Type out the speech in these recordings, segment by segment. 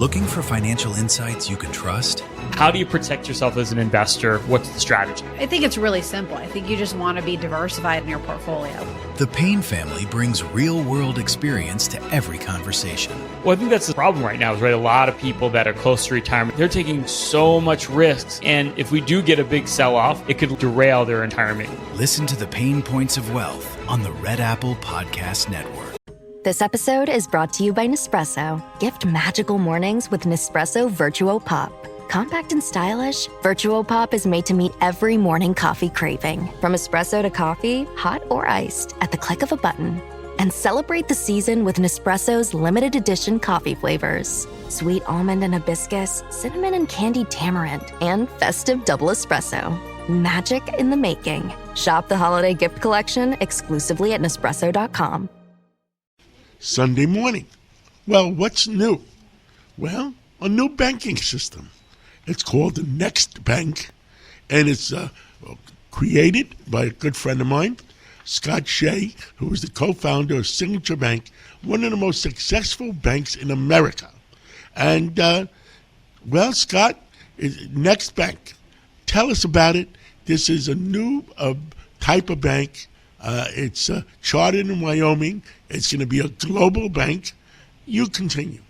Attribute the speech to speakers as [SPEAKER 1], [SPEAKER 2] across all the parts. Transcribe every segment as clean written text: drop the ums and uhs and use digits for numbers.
[SPEAKER 1] Looking for financial insights you can trust?
[SPEAKER 2] How do you protect yourself as an investor? What's the strategy?
[SPEAKER 3] I think it's really simple. I think you just want to be diversified in your portfolio.
[SPEAKER 1] The Payne family brings real-world experience to every conversation.
[SPEAKER 2] Well, I think that's the problem right now is, right, a lot of people that are close to retirement, they're taking so much risks. And if we do get a big sell-off, it could derail their retirement.
[SPEAKER 1] Listen to the Pain Points of Wealth on the Red Apple Podcast Network.
[SPEAKER 4] This episode is brought to you by Nespresso. Gift magical mornings with Nespresso Virtuo Pop. Compact and stylish, Virtuo Pop is made to meet every morning coffee craving. From espresso to coffee, hot or iced, at the click of a button. And celebrate the season with Nespresso's limited edition coffee flavors. Sweet almond and hibiscus, cinnamon and candied tamarind, and festive double espresso. Magic in the making. Shop the holiday gift collection exclusively at Nespresso.com.
[SPEAKER 5] Sunday morning. Well, what's new? Well, a new banking system. It's called the Next Bank, and it's created by a good friend of mine, Scott Shay, who is the co-founder of Signature Bank, one of the most successful banks in America. And, well, Scott, Next Bank, tell us about it. This is a new type of bank. It's chartered in Wyoming. It's going to be a global bank. You continue.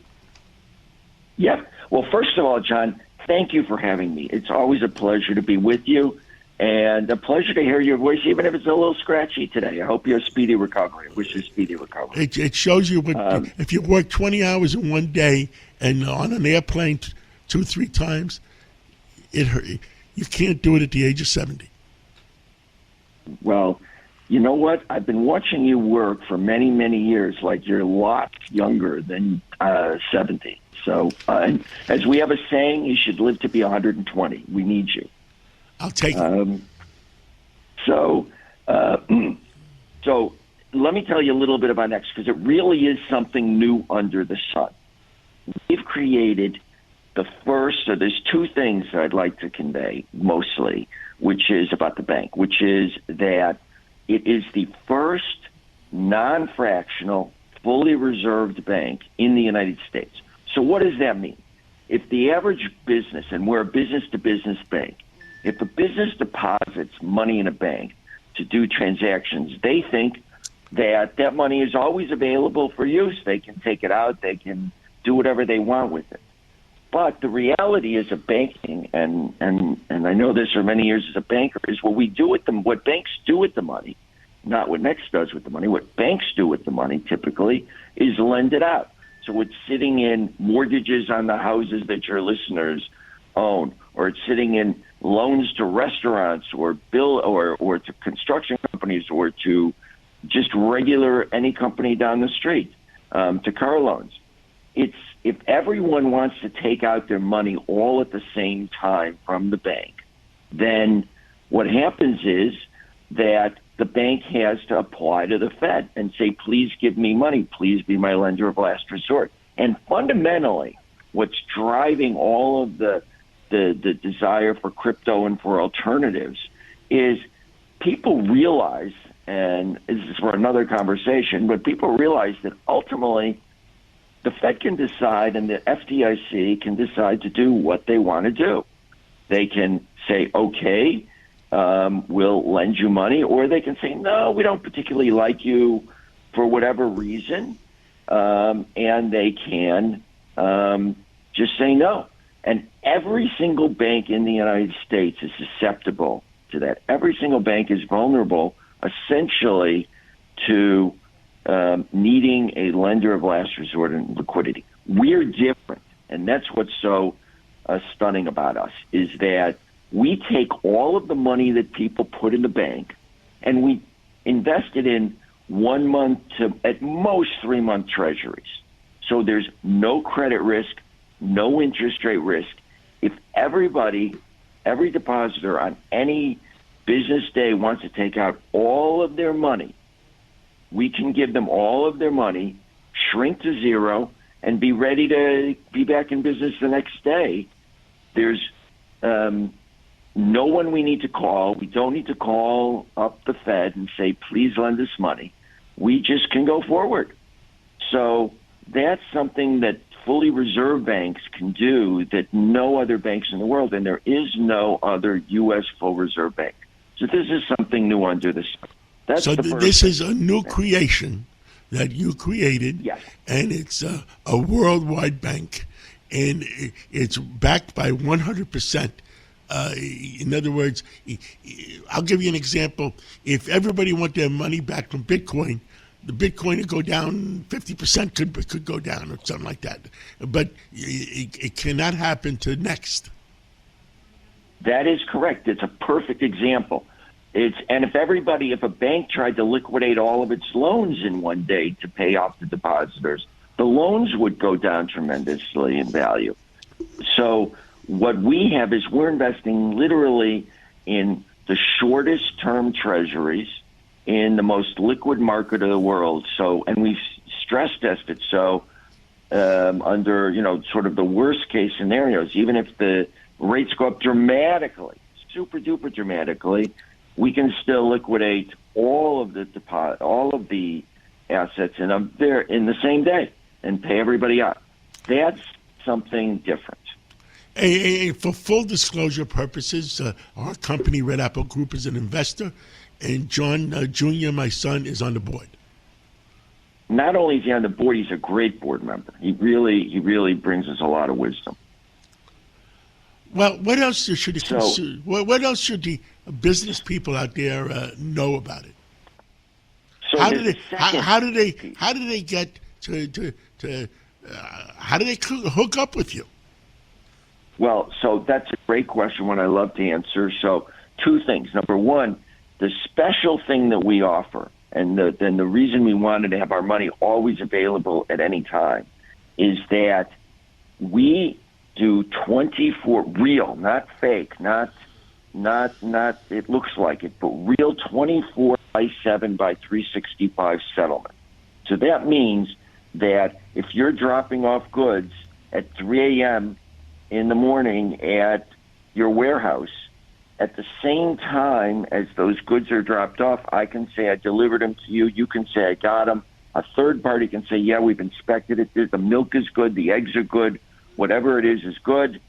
[SPEAKER 6] Yeah. Well, first of all, John, thank you for having me. It's always a pleasure to be with you and a pleasure to hear your voice, even if it's a little scratchy today. I hope you have speedy recovery. I wish you speedy recovery.
[SPEAKER 5] It shows you what, if you work 20 hours in one day and on an airplane 2-3 times, it hurt. You can't do it at the age of 70.
[SPEAKER 6] Well, you know what? I've been watching you work for many, many years, like you're a lot younger than 70. So, as we have a saying, you should live to be 120. We need you.
[SPEAKER 5] I'll take it.
[SPEAKER 6] So let me tell you a little bit about Next, because it really is something new under the sun. We've created the first, so there's two things that I'd like to convey mostly, which is about the bank, which is that it is the first non-fractional, fully reserved bank in the United States. So what does that mean? If the average business, and we're a business-to-business bank, if a business deposits money in a bank to do transactions, they think that that money is always available for use. They can take it out. They can do whatever they want with it. But the reality is of banking, and I know this for many years as a banker, is what banks do with the money, not what Next does with the money. What banks do with the money typically is lend it out. So it's sitting in mortgages on the houses that your listeners own, or it's sitting in loans to restaurants or or to construction companies, or to just regular any company down the street, to car loans. It's if everyone wants to take out their money all at the same time from the bank, then what happens is that the bank has to apply to the Fed and say, please give me money. Please be my lender of last resort. And fundamentally, what's driving all of the desire for crypto and for alternatives is people realize, and this is for another conversation, but people realize that ultimately the Fed can decide and the FDIC can decide to do what they want to do. They can say, okay, we'll lend you money, or they can say, no, we don't particularly like you for whatever reason, and they can just say no. And every single bank in the United States is susceptible to that. Every single bank is vulnerable, essentially, to needing a lender of last resort and liquidity. We're different, and that's what's so stunning about us, is that we take all of the money that people put in the bank and we invest it in 1 month to at most 3 month treasuries. So there's no credit risk, no interest rate risk. If every depositor on any business day wants to take out all of their money, we can give them all of their money, shrink to zero, and be ready to be back in business the next day. There's no one we need to call. We don't need to call up the Fed and say, please lend us money. We just can go forward. So that's something that fully reserve banks can do that no other banks in the world, and there is no other U.S. full reserve bank. So this is something new under the sun. That's
[SPEAKER 5] So
[SPEAKER 6] the first
[SPEAKER 5] this
[SPEAKER 6] thing.
[SPEAKER 5] is a new creation that you created,
[SPEAKER 6] Yes.
[SPEAKER 5] and it's a worldwide bank, and it's backed by 100%. In other words, I'll give you an example. If everybody want their money back from Bitcoin, the Bitcoin would go down 50%, could go down or something like that. But it cannot happen to Next.
[SPEAKER 6] That is correct. It's a perfect example. And if a bank tried to liquidate all of its loans in one day to pay off the depositors, the loans would go down tremendously in value. So what we have is we're investing literally in the shortest term treasuries in the most liquid market of the world. So, and we've stress tested. So under, sort of the worst case scenarios, even if the rates go up dramatically, super duper dramatically, we can still liquidate all of the assets in the same day and pay everybody out. That's something different.
[SPEAKER 5] For full disclosure purposes, our company, Red Apple Group, is an investor, and John Jr., my son, is on the board.
[SPEAKER 6] Not only is he on the board, he's a great board member. He really brings us a lot of wisdom.
[SPEAKER 5] Well, what else should what else should the business people out there know about it?
[SPEAKER 6] So
[SPEAKER 5] How do they get to how do they hook up with you?
[SPEAKER 6] Well, so that's a great question, one I love to answer. So two things. Number one, the special thing that we offer, and the reason we wanted to have our money always available at any time, is that we do 24 real, not fake, not it looks like it, but real 24/7 by 365 settlement. So that means that if you're dropping off goods at 3 a.m. in the morning at your warehouse, at the same time as those goods are dropped off, I can say I delivered them to you. You can say I got them. A third party can say, yeah, we've inspected it. The milk is good. The eggs are good. Whatever it is good.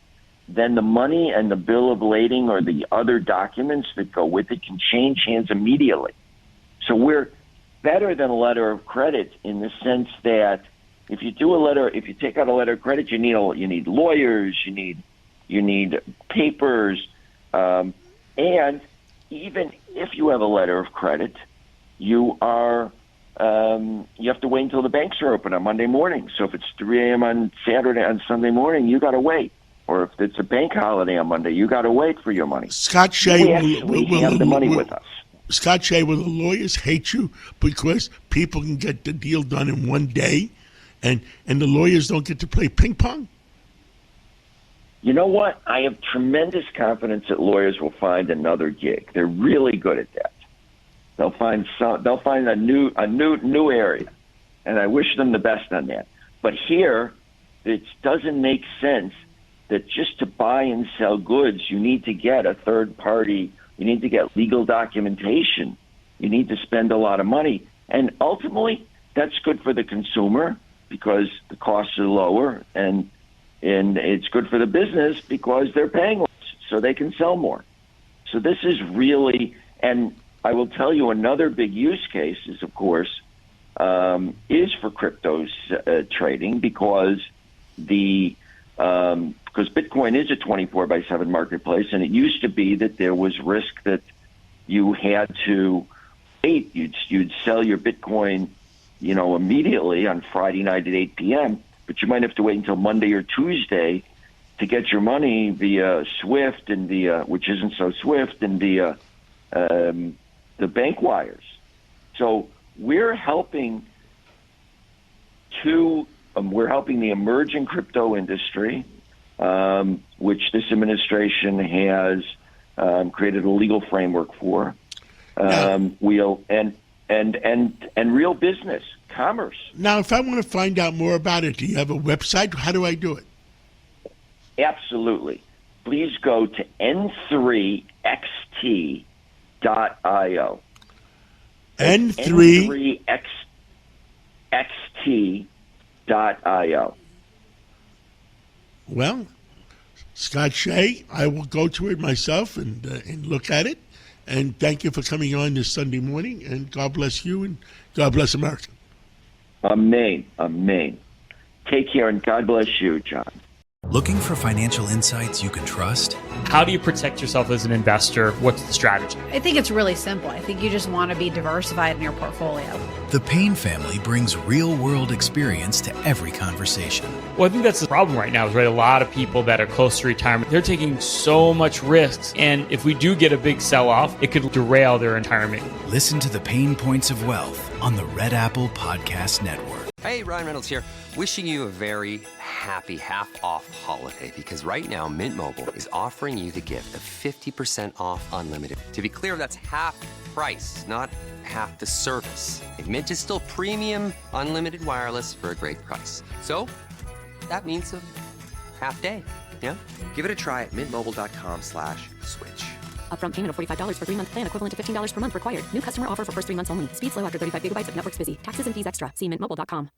[SPEAKER 6] Then the money and the bill of lading or the other documents that go with it can change hands immediately. So we're better than a letter of credit in the sense that if you take out a letter of credit, you need lawyers, you need papers, and even if you have a letter of credit, you have to wait until the banks are open on Monday morning. So if it's 3 a.m. on Sunday morning, you got to wait. Or if it's a bank holiday on Monday, you got to wait for your money.
[SPEAKER 5] Scott Shay
[SPEAKER 6] will have the money with us.
[SPEAKER 5] Scott Shay, will the lawyers hate you because people can get the deal done in one day, and the lawyers don't get to play ping pong?
[SPEAKER 6] You know what? I have tremendous confidence that lawyers will find another gig. They're really good at that. They'll find a new area, and I wish them the best on that. But here, it doesn't make sense that just to buy and sell goods, you need to get a third party, you need to get legal documentation, you need to spend a lot of money. And ultimately, that's good for the consumer because the costs are lower, and it's good for the business because they're paying less, so they can sell more. So this is really, and I will tell you another big use case is, of course, is for cryptos trading because because Bitcoin is a 24/7 marketplace, and it used to be that there was risk that you had to wait. You'd sell your Bitcoin, immediately on Friday night at 8 p.m., but you might have to wait until Monday or Tuesday to get your money via SWIFT and which isn't so SWIFT, and via the bank wires. So we're helping the emerging crypto industry, which this administration has created a legal framework for. And real business, commerce.
[SPEAKER 5] Now, if I want to find out more about it, do you have a website? How do I do it?
[SPEAKER 6] Absolutely. Please go to n3xt.io.
[SPEAKER 5] N3
[SPEAKER 6] n3xt.io.
[SPEAKER 5] Well, Scott Shay, I will go to it myself and look at it. And thank you for coming on this Sunday morning. And God bless you and God bless America.
[SPEAKER 6] Amen. Amen. Take care and God bless you, John.
[SPEAKER 1] Looking for financial insights you can trust?
[SPEAKER 2] How do you protect yourself as an investor? What's the strategy?
[SPEAKER 3] I think it's really simple. I think you just want to be diversified in your portfolio.
[SPEAKER 1] The Payne family brings real-world experience to every conversation.
[SPEAKER 2] Well, I think that's the problem right now is, right, a lot of people that are close to retirement, they're taking so much risks. And if we do get a big sell-off, it could derail their retirement.
[SPEAKER 1] Listen to The Pain Points of Wealth on the Red Apple Podcast Network.
[SPEAKER 7] Hey, Ryan Reynolds here. Wishing you a very happy half-off holiday because right now Mint Mobile is offering you the gift of 50% off unlimited. To be clear, that's half price, not half the service. And Mint is still premium unlimited wireless for a great price. So that means a half day, yeah? Give it a try at mintmobile.com/switch.
[SPEAKER 8] Upfront payment of $45 for 3-month plan equivalent to $15 per month required. New customer offer for first 3 months only. Speed slow after 35 gigabytes if network's busy. Taxes and fees extra. See mintmobile.com.